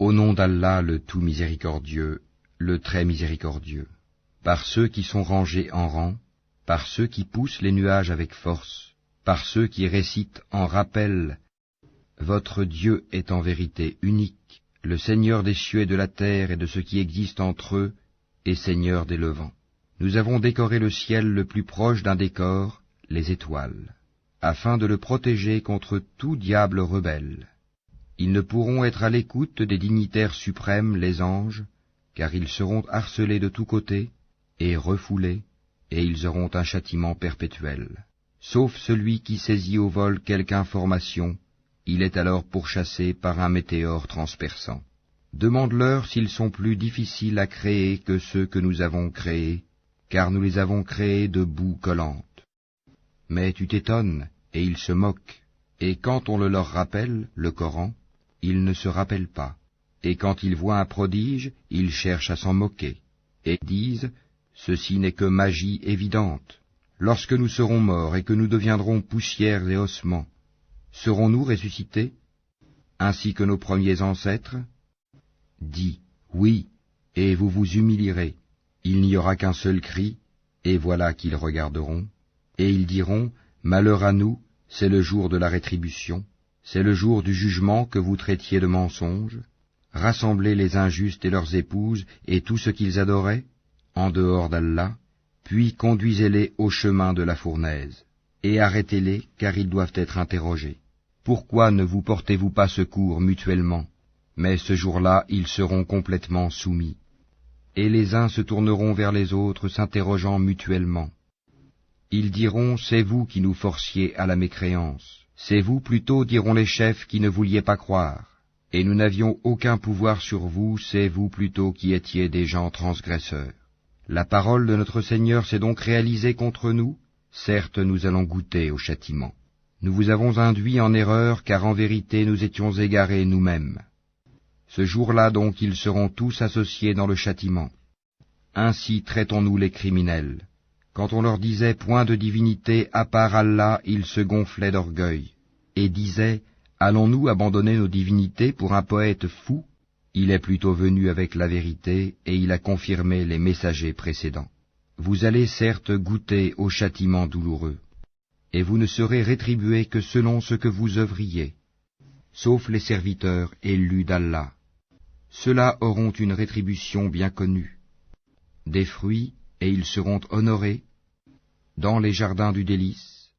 Au nom d'Allah, le tout miséricordieux, le très miséricordieux, par ceux qui sont rangés en rang, par ceux qui poussent les nuages avec force, par ceux qui récitent en rappel. Votre Dieu est en vérité unique, le Seigneur des cieux et de la terre et de ce qui existe entre eux, et Seigneur des levants. Nous avons décoré le ciel le plus proche d'un décor, les étoiles, afin de le protéger contre tout diable rebelle. Ils ne pourront être à l'écoute des dignitaires suprêmes, les anges, car ils seront harcelés de tous côtés, et refoulés, et ils auront un châtiment perpétuel. Sauf celui qui saisit au vol quelque information, il est alors pourchassé par un météore transperçant. Demande-leur s'ils sont plus difficiles à créer que ceux que nous avons créés, car nous les avons créés de boue collante. Mais tu t'étonnes, et ils se moquent, et quand on le leur rappelle, le Coran, ils ne se rappellent pas, et quand ils voient un prodige, ils cherchent à s'en moquer, et disent, ceci n'est que magie évidente. Lorsque nous serons morts et que nous deviendrons poussière et ossements, serons-nous ressuscités, ainsi que nos premiers ancêtres? Dis, oui, et vous vous humilierez. Il n'y aura qu'un seul cri, et voilà qu'ils regarderont, et ils diront, malheur à nous, c'est le jour de la rétribution, c'est le jour du jugement que vous traitiez de mensonge. Rassemblez les injustes et leurs épouses et tout ce qu'ils adoraient, en dehors d'Allah, puis conduisez-les au chemin de la fournaise, et arrêtez-les, car ils doivent être interrogés. Pourquoi ne vous portez-vous pas secours mutuellement? Mais ce jour-là, ils seront complètement soumis. Et les uns se tourneront vers les autres, s'interrogeant mutuellement. Ils diront, c'est vous qui nous forciez à la mécréance. C'est vous plutôt, diront les chefs, qui ne vouliez pas croire. Et nous n'avions aucun pouvoir sur vous, c'est vous plutôt qui étiez des gens transgresseurs. La parole de notre Seigneur s'est donc réalisée contre nous. Certes, nous allons goûter au châtiment. Nous vous avons induits en erreur, car en vérité nous étions égarés nous-mêmes. Ce jour-là donc ils seront tous associés dans le châtiment. Ainsi traitons-nous les criminels. Quand on leur disait point de divinité à part Allah, ils se gonflaient d'orgueil, et disaient, allons-nous abandonner nos divinités pour un poète fou? Il est plutôt venu avec la vérité, et il a confirmé les messagers précédents. Vous allez certes goûter au châtiment douloureux, et vous ne serez rétribués que selon ce que vous œuvriez, sauf les serviteurs élus d'Allah. Ceux-là auront une rétribution bien connue, des fruits, et ils seront honorés, dans les jardins du délice,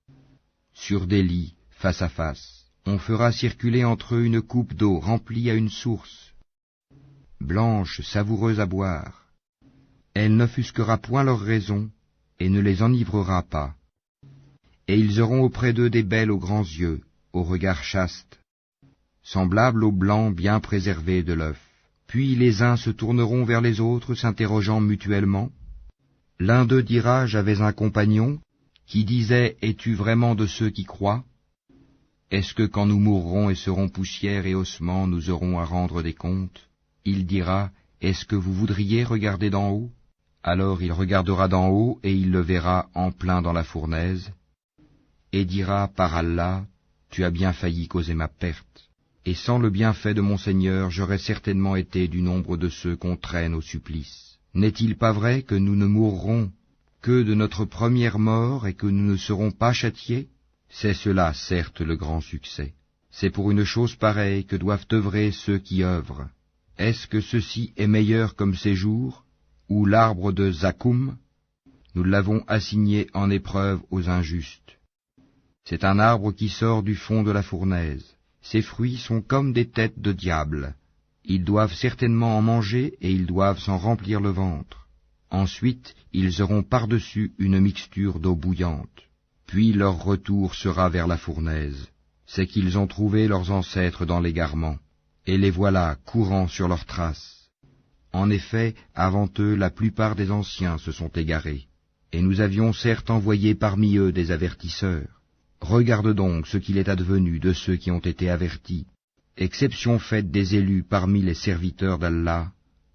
sur des lits, face à face. On fera circuler entre eux une coupe d'eau remplie à une source, blanche, savoureuse à boire. Elle n'offusquera point leur raison, et ne les enivrera pas. Et ils auront auprès d'eux des belles aux grands yeux, au regard chaste, semblables au blanc bien préservé de l'œuf. Puis les uns se tourneront vers les autres, s'interrogeant mutuellement. L'un d'eux dira, j'avais un compagnon, qui disait, es-tu vraiment de ceux qui croient? Est-ce que quand nous mourrons et serons poussière et ossements, nous aurons à rendre des comptes? Il dira, est-ce que vous voudriez regarder d'en haut? Alors il regardera d'en haut, et il le verra en plein dans la fournaise, et dira, par Allah, tu as bien failli causer ma perte. Et sans le bienfait de mon Seigneur, j'aurais certainement été du nombre de ceux qu'on traîne au supplice. N'est-il pas vrai que nous ne mourrons que de notre première mort et que nous ne serons pas châtiés? C'est cela, certes, le grand succès. C'est pour une chose pareille que doivent œuvrer ceux qui œuvrent. Est-ce que ceci est meilleur comme séjour, ou l'arbre de Zakoum? Nous l'avons assigné en épreuve aux injustes. C'est un arbre qui sort du fond de la fournaise. Ses fruits sont comme des têtes de diable. Ils doivent certainement en manger et ils doivent s'en remplir le ventre. Ensuite, ils auront par-dessus une mixture d'eau bouillante. Puis leur retour sera vers la fournaise. C'est qu'ils ont trouvé leurs ancêtres dans l'égarement, et les voilà courant sur leurs traces. En effet, avant eux, la plupart des anciens se sont égarés, et nous avions certes envoyé parmi eux des avertisseurs. Regarde donc ce qu'il est advenu de ceux qui ont été avertis. Exception faite des élus parmi les serviteurs d'Allah,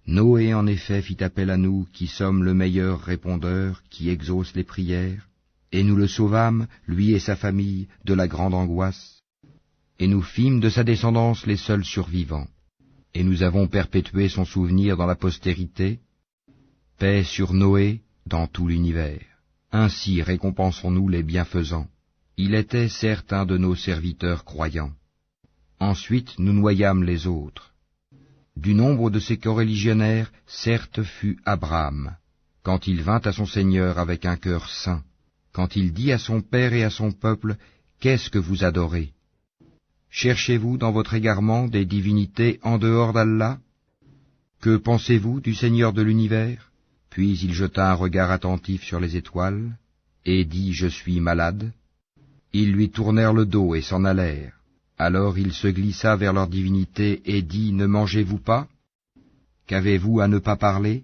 Noé en effet fit appel à nous qui sommes le meilleur répondeur qui exauce les prières, et nous le sauvâmes, lui et sa famille, de la grande angoisse, et nous fîmes de sa descendance les seuls survivants. et nous avons perpétué son souvenir dans la postérité. Paix sur Noé dans tout l'univers. Ainsi récompensons-nous les bienfaisants. Il était certes un de nos serviteurs croyants. Ensuite nous noyâmes les autres. Du nombre de ces coreligionnaires, certes fut Abraham, quand il vint à son Seigneur avec un cœur saint, quand il dit à son père et à son peuple, « Qu'est-ce que vous adorez? Cherchez-vous dans votre égarement des divinités en dehors d'Allah? Que pensez-vous du Seigneur de l'univers ?» Puis il jeta un regard attentif sur les étoiles, et dit, « Je suis malade. » Ils lui tournèrent le dos et s'en allèrent. Alors il se glissa vers leur divinité et dit, « Ne mangez-vous pas? Qu'avez-vous à ne pas parler ?»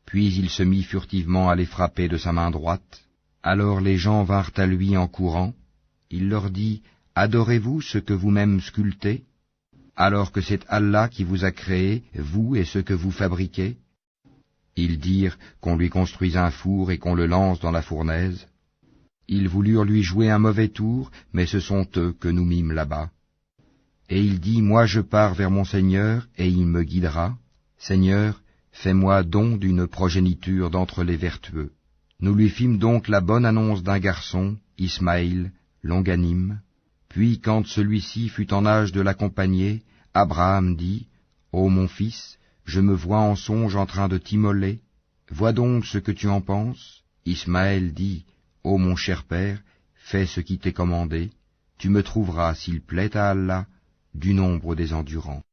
Puis il se mit furtivement à les frapper de sa main droite. Alors les gens vinrent à lui en courant. Il leur dit, « Adorez-vous ce que vous-même sculptez, alors que c'est Allah qui vous a créé, vous et ce que vous fabriquez ?» Ils dirent qu'on lui construise un four et qu'on le lance dans la fournaise. Ils voulurent lui jouer un mauvais tour, mais ce sont eux que nous mîmes là-bas. Et il dit, « Moi je pars vers mon Seigneur, et il me guidera. Seigneur, fais-moi don d'une progéniture d'entre les vertueux. » Nous lui fîmes donc la bonne annonce d'un garçon, Ismaïl, longanime. Puis quand celui-ci fut en âge de l'accompagner, Abraham dit, « Ô mon fils, je me vois en songe en train de t'immoler. Vois donc ce que tu en penses. » Ismaël dit, « Ô mon cher père, fais ce qui t'est commandé. Tu me trouveras, s'il plaît à Allah, du nombre des endurants. »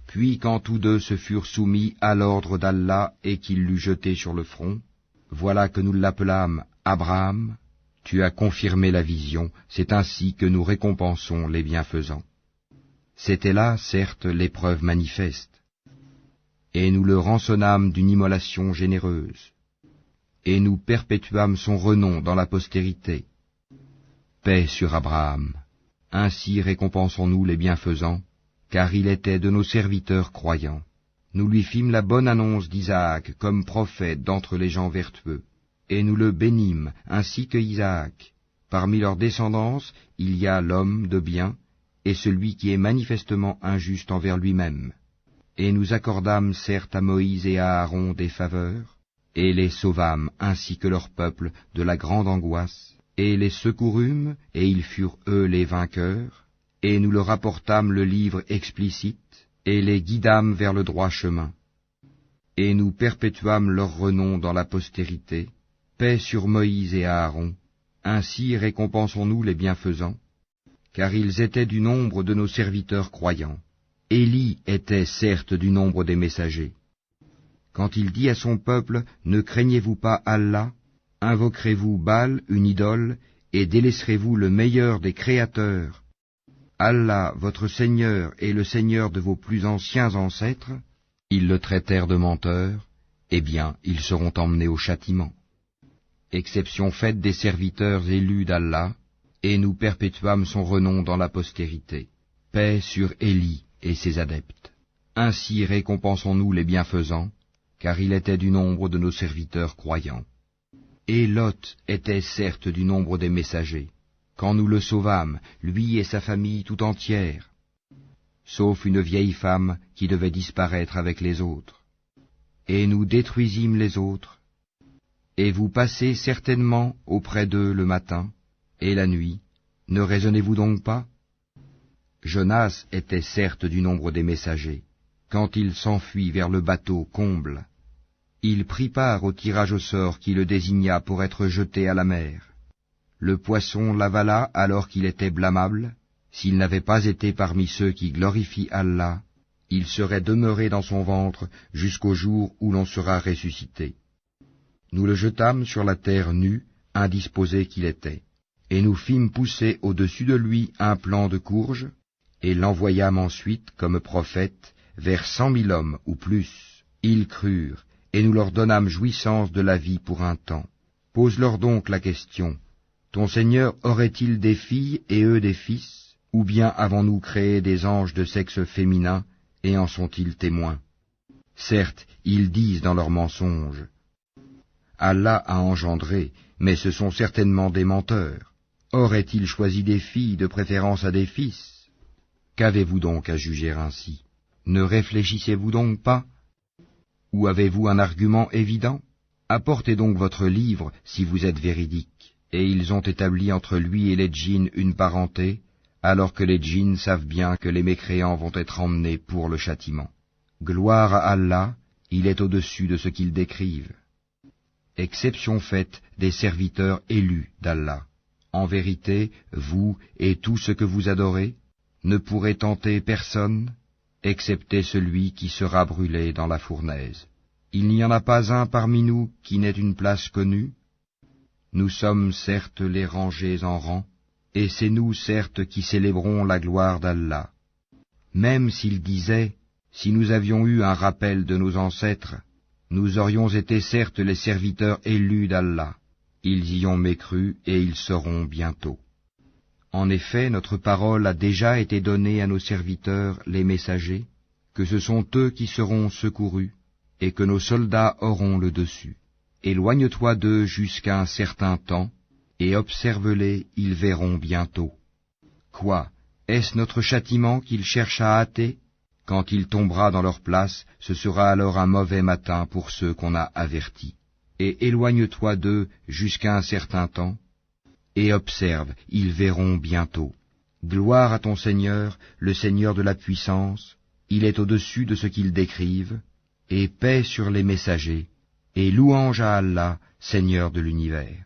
Puis quand tous deux se furent soumis à l'ordre d'Allah et qu'il l'eut jeté sur le front, voilà que nous l'appelâmes Abraham. Tu as confirmé la vision, c'est ainsi que nous récompensons les bienfaisants. C'était là, certes, l'épreuve manifeste. Et nous le rançonnâmes d'une immolation généreuse. Et nous perpétuâmes son renom dans la postérité. Paix sur Abraham. Ainsi récompensons-nous les bienfaisants, car il était de nos serviteurs croyants. Nous lui fîmes la bonne annonce d'Isaac comme prophète d'entre les gens vertueux, et nous le bénîmes ainsi que Isaac. Parmi leur descendance, il y a l'homme de bien, et celui qui est manifestement injuste envers lui-même. Et nous accordâmes certes à Moïse et à Aaron des faveurs, et les sauvâmes ainsi que leur peuple de la grande angoisse, et les secourûmes, et ils furent eux les vainqueurs, et nous leur apportâmes le livre explicite, et les guidâmes vers le droit chemin. Et nous perpétuâmes leur renom dans la postérité. Paix sur Moïse et Aaron. Ainsi récompensons-nous les bienfaisants, car ils étaient du nombre de nos serviteurs croyants. Élie était certes du nombre des messagers. Quand il dit à son peuple, « Ne craignez-vous pas Allah, invoquerez-vous Baal, une idole, et délaisserez-vous le meilleur des créateurs, Allah, votre Seigneur, est le Seigneur de vos plus anciens ancêtres ?» Ils le traitèrent de menteur, eh bien, ils seront emmenés au châtiment. Exception faite des serviteurs élus d'Allah, et nous perpétuâmes son renom dans la postérité. Paix sur Élie et ses adeptes. Ainsi récompensons-nous les bienfaisants, car il était du nombre de nos serviteurs croyants. Et Lot était certes du nombre des messagers, quand nous le sauvâmes, lui et sa famille tout entière, sauf une vieille femme qui devait disparaître avec les autres. Et nous détruisîmes les autres, et vous passez certainement auprès d'eux le matin et la nuit, ne raisonnez-vous donc pas? Jonas était certes du nombre des messagers, quand il s'enfuit vers le bateau comble. Il prit part au tirage au sort qui le désigna pour être jeté à la mer. Le poisson l'avala alors qu'il était blâmable. S'il n'avait pas été parmi ceux qui glorifient Allah, il serait demeuré dans son ventre jusqu'au jour où l'on sera ressuscité. Nous le jetâmes sur la terre nue, indisposé qu'il était, et nous fîmes pousser au-dessus de lui un plant de courge, et l'envoyâmes ensuite comme prophète vers 100 000 hommes ou plus. Ils crurent, et nous leur donnâmes jouissance de la vie pour un temps. Pose-leur donc la question, ton Seigneur aurait-il des filles et eux des fils, ou bien avons-nous créé des anges de sexe féminin, et en sont-ils témoins? Certes, ils disent dans leurs mensonges, Allah a engendré, mais ce sont certainement des menteurs. Aurait-il choisi des filles de préférence à des fils? Qu'avez-vous donc à juger ainsi? Ne réfléchissez-vous donc pas? Ou avez-vous un argument évident? Apportez donc votre livre si vous êtes véridique. Et ils ont établi entre lui et les djinns une parenté, alors que les djinns savent bien que les mécréants vont être emmenés pour le châtiment. Gloire à Allah, il est au-dessus de ce qu'ils décrivent. Exception faite des serviteurs élus d'Allah. En vérité, vous et tout ce que vous adorez ne pourrez tenter personne, excepté celui qui sera brûlé dans la fournaise. Il n'y en a pas un parmi nous qui n'ait une place connue. Nous sommes certes les rangés en rang, et c'est nous certes qui célébrons la gloire d'Allah. Même s'ils disaient, si nous avions eu un rappel de nos ancêtres, nous aurions été certes les serviteurs élus d'Allah. Ils y ont mécru et ils seront bientôt. En effet, notre parole a déjà été donnée à nos serviteurs, les messagers, que ce sont eux qui seront secourus, et que nos soldats auront le dessus. Éloigne-toi d'eux jusqu'à un certain temps, et observe-les, ils verront bientôt. Quoi? Est-ce notre châtiment qu'ils cherchent à hâter? Quand il tombera dans leur place, ce sera alors un mauvais matin pour ceux qu'on a avertis. Et éloigne-toi d'eux jusqu'à un certain temps, et observe, ils verront bientôt. Gloire à ton Seigneur, le Seigneur de la puissance, il est au-dessus de ce qu'ils décrivent, et paix sur les messagers, et louange à Allah, Seigneur de l'univers.